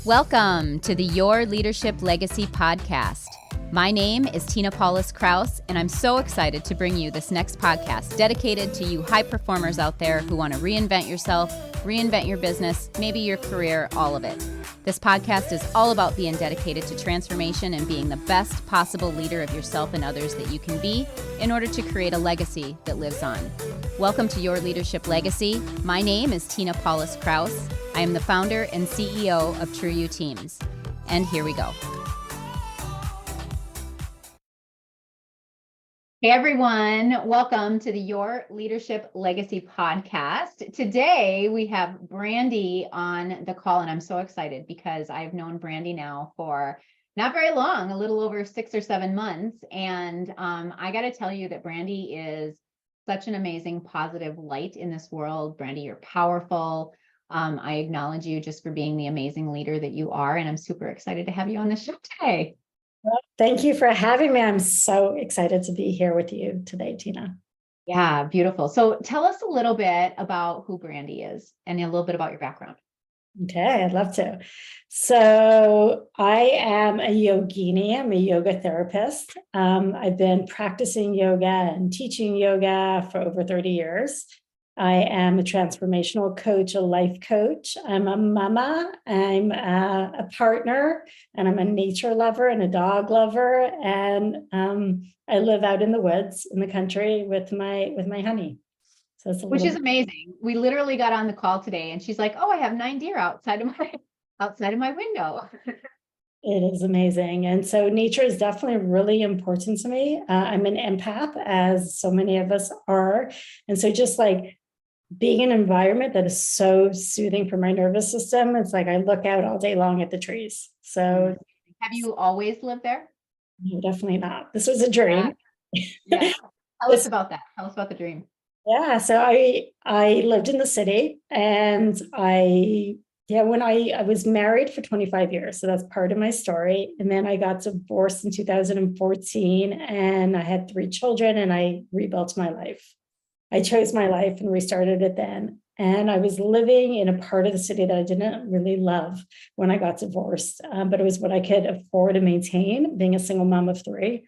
Welcome to the Your Leadership Legacy podcast. My name is Tina Paulus Kraus, and I'm so excited to bring you this next podcast dedicated to you high performers out there who want to reinvent yourself, reinvent your business, maybe your career, all of it. This podcast is all about being dedicated to transformation and being the best possible leader of yourself and others that you can be in order to create a legacy that lives on. Welcome to Your Leadership Legacy. My name is Tina Paulus Kraus. I am the founder and CEO of True You Teams. And here we go. Hey everyone, welcome to the Your Leadership Legacy podcast. Today we have Brandee on the call, and I'm so excited because I've known Brandee now for not very long, a little over 6 or 7 months. And I got to tell you that Brandee is such an amazing, positive light in this world. Brandee, you're powerful. I acknowledge you just for being the amazing leader that you are, and I'm super excited to have you on the show today. Well, thank you for having me. I'm so excited to be here with you today, Tina. Yeah, beautiful. So tell us a little bit about who Brandee is and a little bit about your background. Okay, I'd love to. So I am a yogini. I'm a yoga therapist. I've been practicing yoga and teaching yoga for over 30 years. I am a transformational coach, a life coach. I'm a mama. I'm a partner, and I'm a nature lover and a dog lover. And I live out in the woods in the country with my honey. So it's which is amazing. We literally got on the call today, and she's like, "Oh, I have 9 deer outside of my window." It is amazing. And so nature is definitely really important to me. I'm an empath, as so many of us are. And so just like being in an environment that is so soothing for my nervous system, it's like I look out all day long at the trees. So have you always lived there? No, definitely not. This was a dream. Yeah. Tell us about that. Tell us about the dream. Yeah. So I lived in the city, and when I was married for 25 years. So that's part of my story. And then I got divorced in 2014, and I had 3 children, and I rebuilt my life. I chose my life and restarted it then. And I was living in a part of the city that I didn't really love when I got divorced, but it was what I could afford to maintain, being a single mom of 3.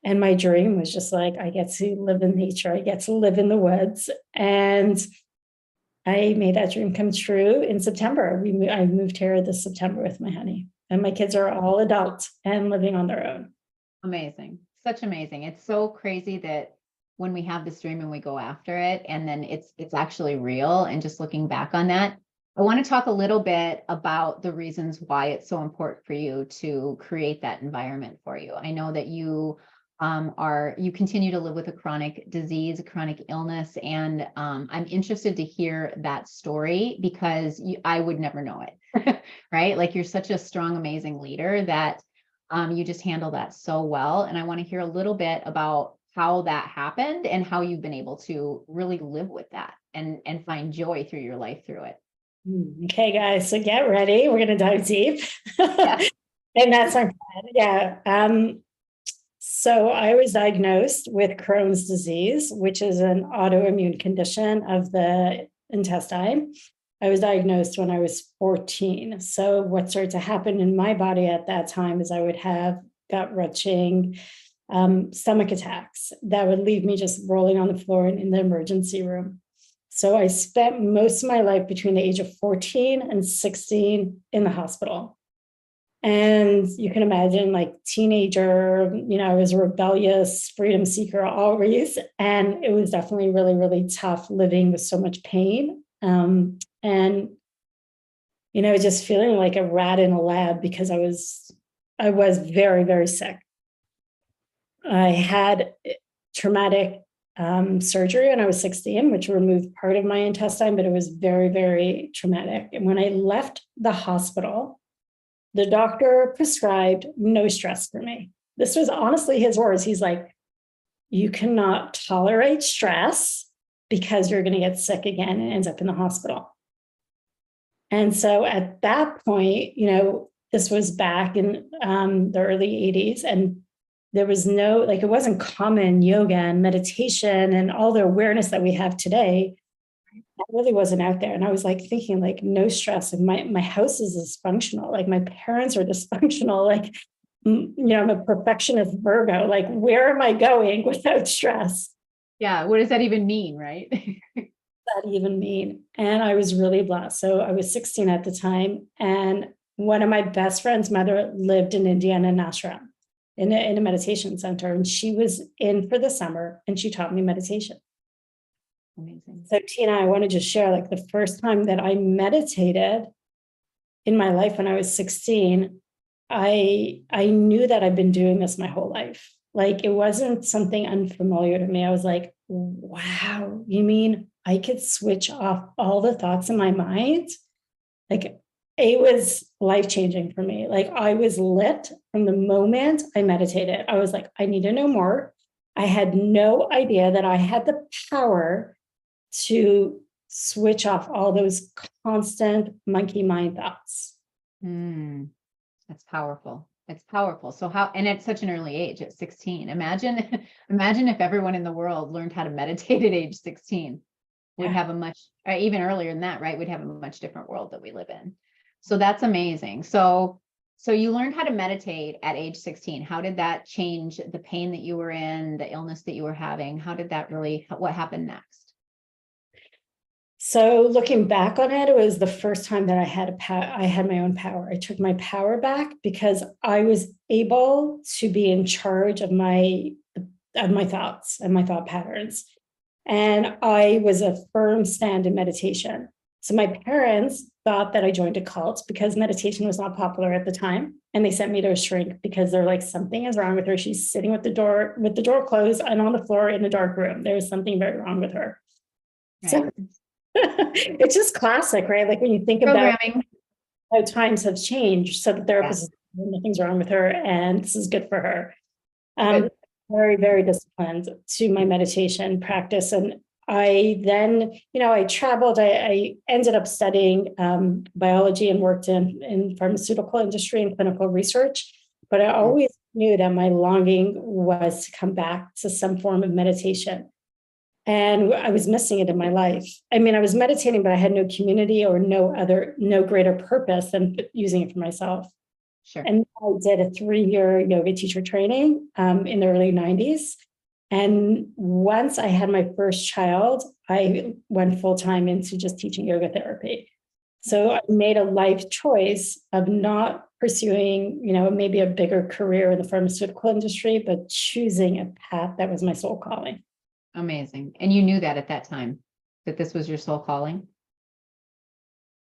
And my dream was just like, I get to live in nature. I get to live in the woods. And I made that dream come true in September. I moved here this September with my honey, and my kids are all adults and living on their own. Amazing. Such amazing. It's so crazy that when we have this dream and we go after it, and then it's actually real. And just looking back on that, I want to talk a little bit about the reasons why it's so important for you to create that environment for you. I know that you you continue to live with a chronic disease, a chronic illness, and I'm interested to hear that story because I would never know it, right? Like you're such a strong, amazing leader that you just handle that so well. And I want to hear a little bit about how that happened and how you've been able to really live with that and find joy through your life through it. Okay, guys, so get ready. We're going to dive deep. Yeah. And that's our plan. Yeah. So I was diagnosed with Crohn's disease, which is an autoimmune condition of the intestine. I was diagnosed when I was 14. So what started to happen in my body at that time is I would have gut wrenching, stomach attacks that would leave me just rolling on the floor in the emergency room. So I spent most of my life between the age of 14 and 16 in the hospital. And you can imagine, like, teenager, I was a rebellious freedom seeker always. And it was definitely really, really tough living with so much pain. And, just feeling like a rat in a lab because I was very, very sick. I had traumatic surgery when I was 16, which removed part of my intestine, but it was very, very traumatic. And when I left the hospital, the doctor prescribed no stress for me. This was honestly his words. He's like, you cannot tolerate stress because you're going to get sick again and ends up in the hospital. And so at that point, this was back in the early 80s, and there was it wasn't common yoga and meditation and all the awareness that we have today. that really wasn't out there. And I was like thinking, like, no stress. And my house is dysfunctional. Like, my parents are dysfunctional. Like, I'm a perfectionist Virgo. Like, where am I going without stress? Yeah. What does that even mean? Right. That even mean? And I was really blessed. So I was 16 at the time. And one of my best friend's mother lived in Indiana, in ashram, in a meditation center. And she was in for the summer and she taught me meditation. Amazing. So Tina, I want to just share, like, the first time that I meditated in my life when I was 16, I knew that I've been doing this my whole life. Like, it wasn't something unfamiliar to me. I was like, wow, you mean I could switch off all the thoughts in my mind? Like, it was life-changing for me. Like, I was lit from the moment I meditated. I was like, I need to know more. I had no idea that I had the power to switch off all those constant monkey mind thoughts. That's powerful. It's powerful. So how, and at such an early age, at 16, imagine, imagine if everyone in the world learned how to meditate at age 16, we'd have a much, or even earlier than that, right? We'd have a much different world that we live in. So that's amazing. So you learned how to meditate at age 16. How did that change the pain that you were in, the illness that you were having? How did that really, what happened next? So looking back on it, it was the first time that I had my own power. I took my power back because I was able to be in charge of my thoughts and my thought patterns. And I was a firm stand in meditation. So my parents thought that I joined a cult because meditation was not popular at the time. And they sent me to a shrink because they're like, something is wrong with her. She's sitting with the door closed and on the floor in a dark room. There's something very wrong with her. Right. So it's just classic, right? Like, when you think about how times have changed, so the therapist is, nothing's wrong with her and this is good for her. Very, very disciplined to my meditation practice. And I then, I traveled, I ended up studying biology and worked in pharmaceutical industry and clinical research. But I always knew that my longing was to come back to some form of meditation. And I was missing it in my life. I mean, I was meditating, but I had no community or no greater purpose than using it for myself. Sure. And I did a 3-year yoga teacher training in the early 90s. And once I had my first child, I went full-time into just teaching yoga therapy. So I made a life choice of not pursuing, maybe a bigger career in the pharmaceutical industry, but choosing a path that was my soul calling. Amazing. And you knew that at that time, that this was your soul calling?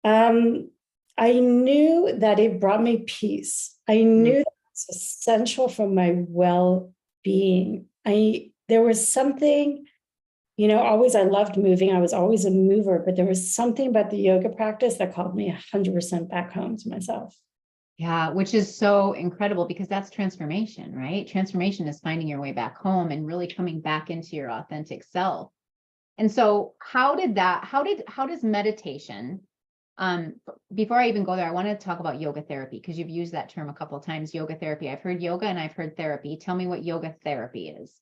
I knew that it brought me peace. I knew that it was essential for my well-being. There was something, always, I loved moving. I was always a mover, but there was something about the yoga practice that called me 100% back home to myself. Yeah, which is so incredible because that's transformation, right? Transformation is finding your way back home and really coming back into your authentic self. And so how does meditation, before I even go there, I want to talk about yoga therapy because you've used that term a couple of times, yoga therapy. I've heard yoga and I've heard therapy. Tell me what yoga therapy is.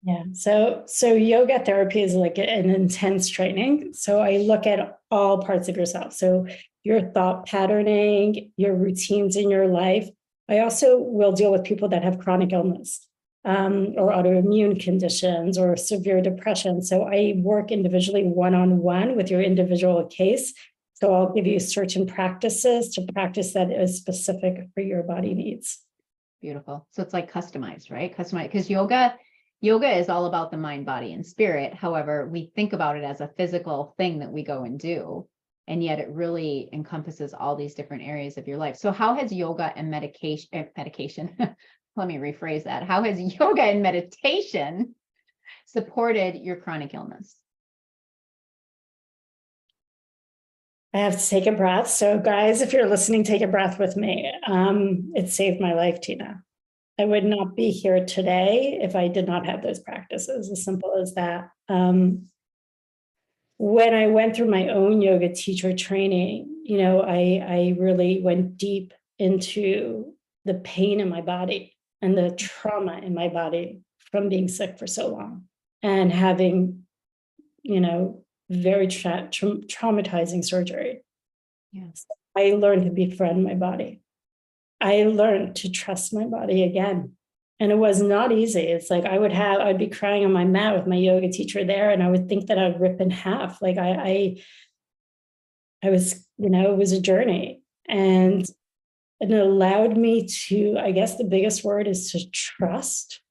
Yeah. So yoga therapy is like an intense training. So I look at all parts of yourself. So your thought patterning, your routines in your life. I also will deal with people that have chronic illness or autoimmune conditions or severe depression. So I work individually one-on-one with your individual case. So I'll give you certain practices to practice that is specific for your body needs. Beautiful. So it's like customized, right? Customized, because yoga is all about the mind, body, and spirit. However, we think about it as a physical thing that we go and do, and yet it really encompasses all these different areas of your life. So how has yoga and medication, let me rephrase that. How has yoga and meditation supported your chronic illness? I have to take a breath. So guys, if you're listening, take a breath with me. It saved my life, Tina. I would not be here today if I did not have those practices, as simple as that. When I went through my own yoga teacher training, I really went deep into the pain in my body and the trauma in my body from being sick for so long and having, very traumatizing surgery. Yes. I learned to befriend my body. I learned to trust my body again. And it was not easy. It's like I'd be crying on my mat with my yoga teacher there, and I would think that I'd rip in half. Like I was, it was a journey. And it allowed me to, I guess the biggest word is to trust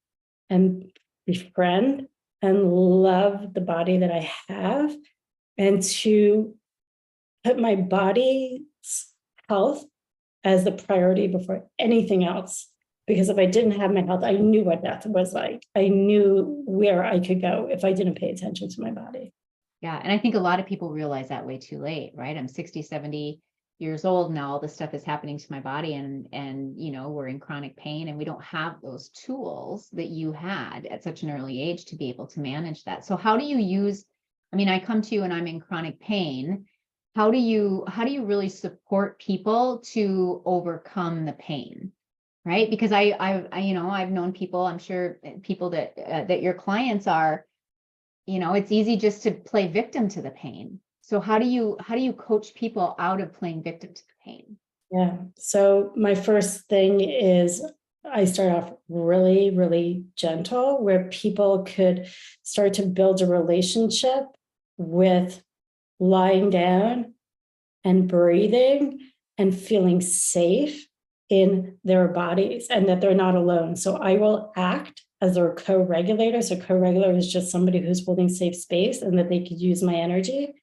and befriend and love the body that I have, and to put my body's health as the priority before anything else. Because if I didn't have my health, I knew what death was like. I knew where I could go if I didn't pay attention to my body. Yeah. And I think a lot of people realize that way too late, right? I'm 60, 70 years old now. All this stuff is happening to my body, and we're in chronic pain, and we don't have those tools that you had at such an early age to be able to manage that. So how do you use, I come to you and I'm in chronic pain. How do you really support people to overcome the pain? Right? Because I've known people, I'm sure people that your clients are, it's easy just to play victim to the pain. So how do you coach people out of playing victim to the pain? Yeah. So my first thing is I start off really, really gentle, where people could start to build a relationship with lying down and breathing and feeling safe in their bodies, and that they're not alone. So I will act as their co-regulator. So co-regulator is just somebody who's holding safe space and that they could use my energy.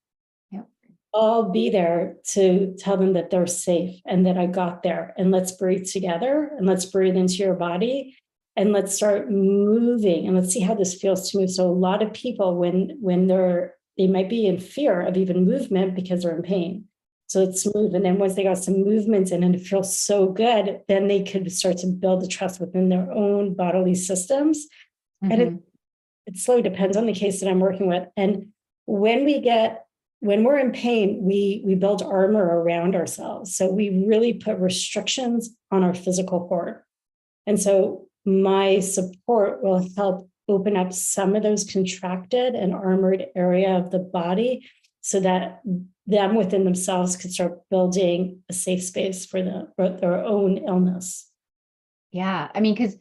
Yep. I'll be there to tell them that they're safe and that I got there, and let's breathe together, and let's breathe into your body, and let's start moving, and let's see how this feels to move. So a lot of people, when they might be in fear of even movement because they're in pain. So let's move. And then once they got some movement in and it feels so good, then they could start to build the trust within their own bodily systems. Mm-hmm. And it slowly depends on the case that I'm working with. And when we're in pain, we build armor around ourselves. So we really put restrictions on our physical cord. And so my support will help open up some of those contracted and armored area of the body, so that them within themselves could start building a safe space for their own illness. Yeah. Because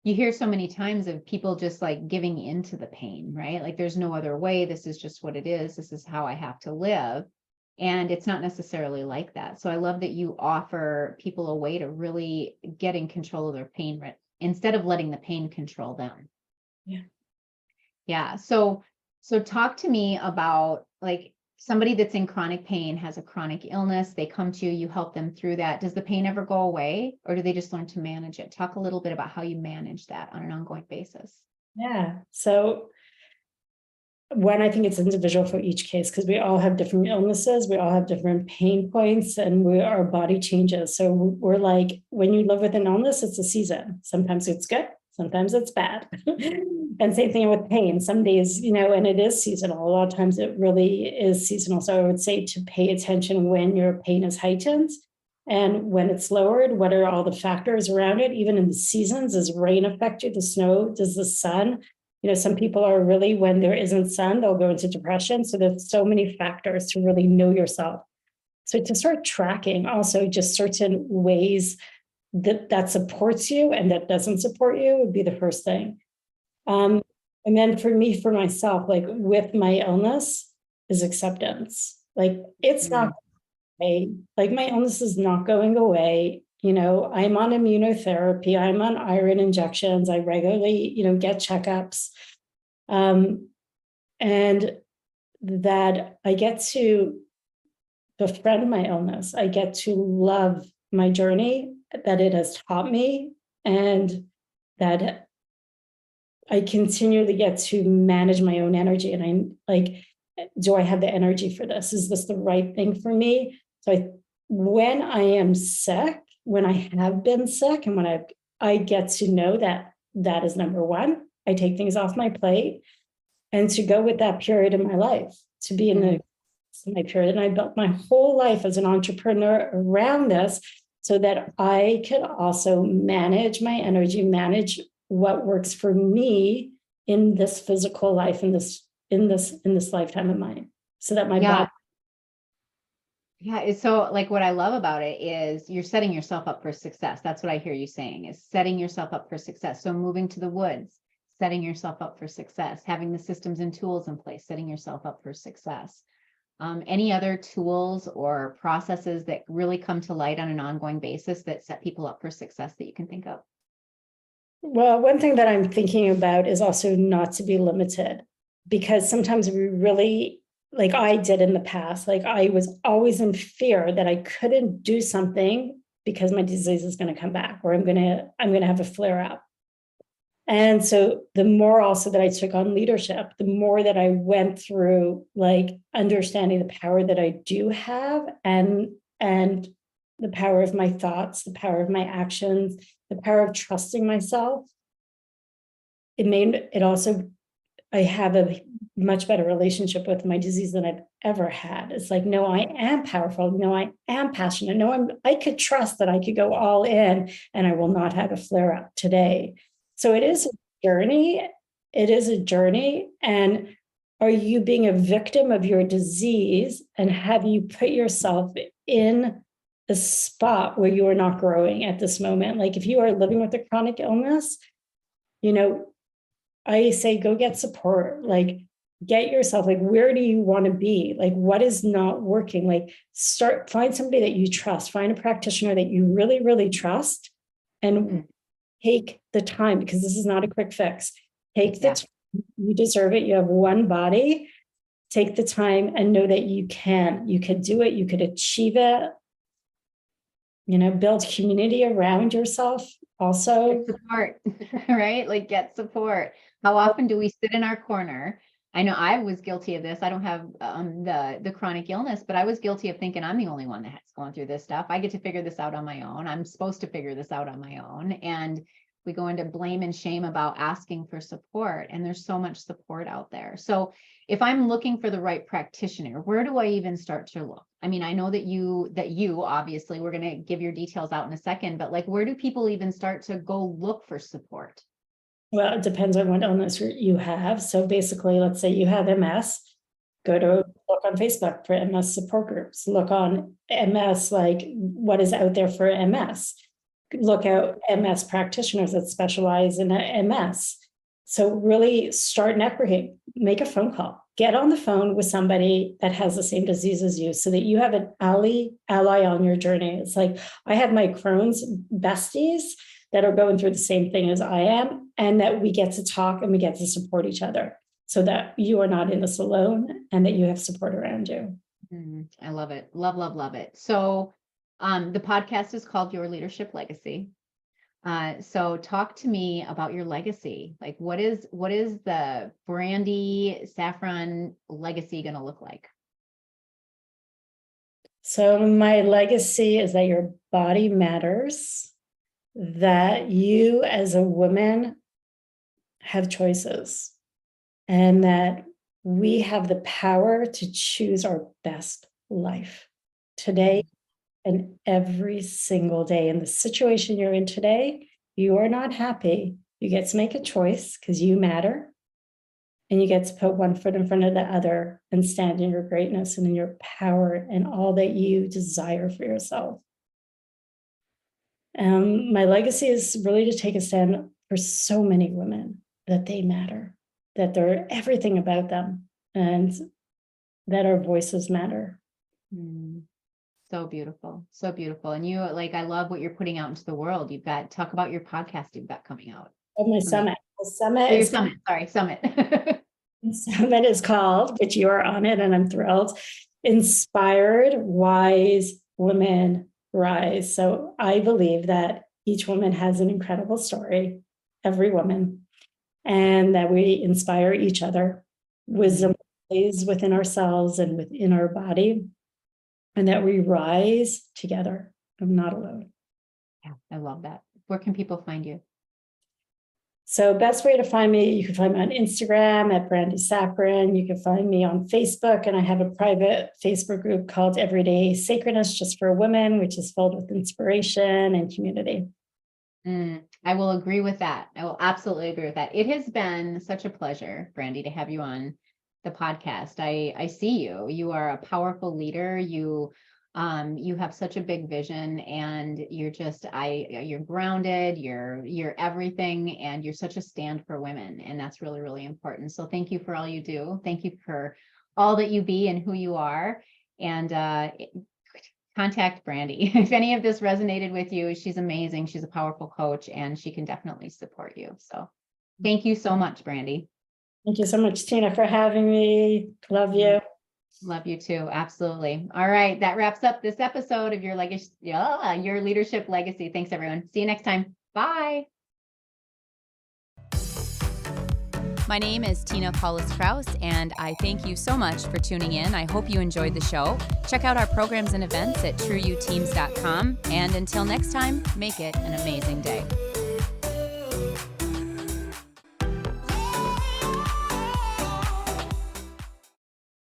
you hear so many times of people just like giving into the pain, right? Like there's no other way. This is just what it is. This is how I have to live. And it's not necessarily like that. So I love that you offer people a way to really get in control of their pain instead of letting the pain control them. Yeah. Yeah. So talk to me about like somebody that's in chronic pain, has a chronic illness, they come to you, you help them through that. Does the pain ever go away, or do they just learn to manage it? Talk a little bit about how you manage that on an ongoing basis. Yeah. So when I think it's individual for each case, because we all have different illnesses, we all have different pain points, and our body changes. So we're like, when you live with an illness, it's a season. Sometimes it's good, sometimes it's bad. And same thing with pain. Some days, and it is seasonal. A lot of times it really is seasonal. So I would say to pay attention when your pain is heightened and when it's lowered. What are all the factors around it? Even in the seasons, does rain affect you? The snow? Does the sun? Some people are really, when there isn't sun, they'll go into depression. So there's so many factors to really know yourself. So to start tracking also just certain ways that supports you and that doesn't support you would be the first thing. And then for myself, like with my illness, is acceptance. Like it's not away. Like my illness is not going away. I'm on immunotherapy. I'm on iron injections. I regularly, get checkups. And that I get to befriend my illness. I get to love my journey that it has taught me, and that I continually get to manage my own energy. And I'm like, do I have the energy for this? Is this the right thing for me? So when I am sick, when I have been sick, and when I get to know that is number one, I take things off my plate, and to go with that period in my life, to be in my period. And I built my whole life as an entrepreneur around this, so that I could also manage my energy, manage what works for me in this physical life, in this lifetime of mine. so that my Yeah. body. Yeah. It's so like what I love about it is you're setting yourself up for success. That's what I hear you saying is setting yourself up for success. So moving to the woods, setting yourself up for success, having the systems and tools in place, setting yourself up for success. Any other tools or processes that really come to light on an ongoing basis that set people up for success that you can think of? Well, one thing that I'm thinking about is also not to be limited, because sometimes we really, like I did in the past, like I was always in fear that I couldn't do something because my disease is going to come back, or I'm going to have a flare up. And so the more also that I took on leadership, the more that I went through like understanding the power that I do have, and the power of my thoughts, the power of my actions, the power of trusting myself. It made it also, I have a much better relationship with my disease than I've ever had. It's like, no, I am powerful. No, I am passionate. No, I could trust that I could go all in and I will not have a flare up today. So it is a journey. It is a journey. And are you being a victim of your disease? And have you put yourself in a spot where you are not growing at this moment? Like if you are living with a chronic illness, I say go get support, like get yourself, like where do you want to be? Like what is not working? Like find somebody that you trust, find a practitioner that you really, really trust, and take the time, because this is not a quick fix. Take the time, you deserve it. You have one body. Take the time and know that you can do it. You could achieve it. Build community around yourself also. Get support, right? Like get support. How often do we sit in our corner? I know I was guilty of this. I don't have the chronic illness, but I was guilty of thinking I'm the only one that's going through this stuff. I get to figure this out on my own. I'm supposed to figure this out on my own. And we go into blame and shame about asking for support. And there's so much support out there. So if I'm looking for the right practitioner, where do I even start to look? I mean, I know that you obviously, we're going to give your details out in a second, but like, where do people even start to go look for support? Well, it depends on what illness you have. So basically, let's say you have MS, go to look on Facebook for MS support groups, look on MS, like what is out there for MS, look at MS practitioners that specialize in MS. So really start networking, make a phone call, get on the phone with somebody that has the same disease as you so that you have an ally on your journey. It's like I have my Crohn's besties that are going through the same thing as I am, and that we get to talk and we get to support each other so that you are not in this alone and that you have support around you. I love it. Love, love, love it. So the podcast is called Your Leadership Legacy. So talk to me about your legacy. Like what is the Brandee Safran legacy going to look like? So my legacy is that your body matters, that you as a woman have choices, and that we have the power to choose our best life today and every single day. In the situation you're in today, you are not happy. You get to make a choice because you matter. And you get to put one foot in front of the other and stand in your greatness and in your power and all that you desire for yourself. My legacy is really to take a stand for so many women, that they matter, that they're everything about them, and that our voices matter. So beautiful. So beautiful. And you, like, I love what you're putting out into the world. Talk about your podcast you've got coming out. Oh, my summit. Summit. Summit is called, which you are on it, and I'm thrilled. Inspired, wise women rise. So I believe that each woman has an incredible story, every woman, and that we inspire each other. Wisdom is within ourselves and within our body, and that we rise together. I'm not alone. Yeah, I love that. Where can people find you? So best way to find me, you can find me on Instagram at Brandee Safran. You can find me on Facebook, and I have a private Facebook group called Everyday Sacredness, just for women, which is filled with inspiration and community. I will agree with that. I will absolutely agree with that. It has been such a pleasure, Brandee, to have you on the podcast. I see you. You are a powerful leader. You have such a big vision, and you're grounded, you're everything, and you're such a stand for women. And that's really, really important. So thank you for all you do. Thank you for all that you be and who you are. And contact Brandee. If any of this resonated with you, she's amazing. She's a powerful coach, and she can definitely support you. So thank you so much, Brandee. Thank you so much, Tina, for having me. Love you. Love you too. Absolutely. All right. That wraps up this episode of your legacy, your leadership legacy. Thanks, everyone. See you next time. Bye. My name is Tina Paulus-Krauss, and I thank you so much for tuning in. I hope you enjoyed the show. Check out our programs and events at trueyouteams.com. And until next time, make it an amazing day.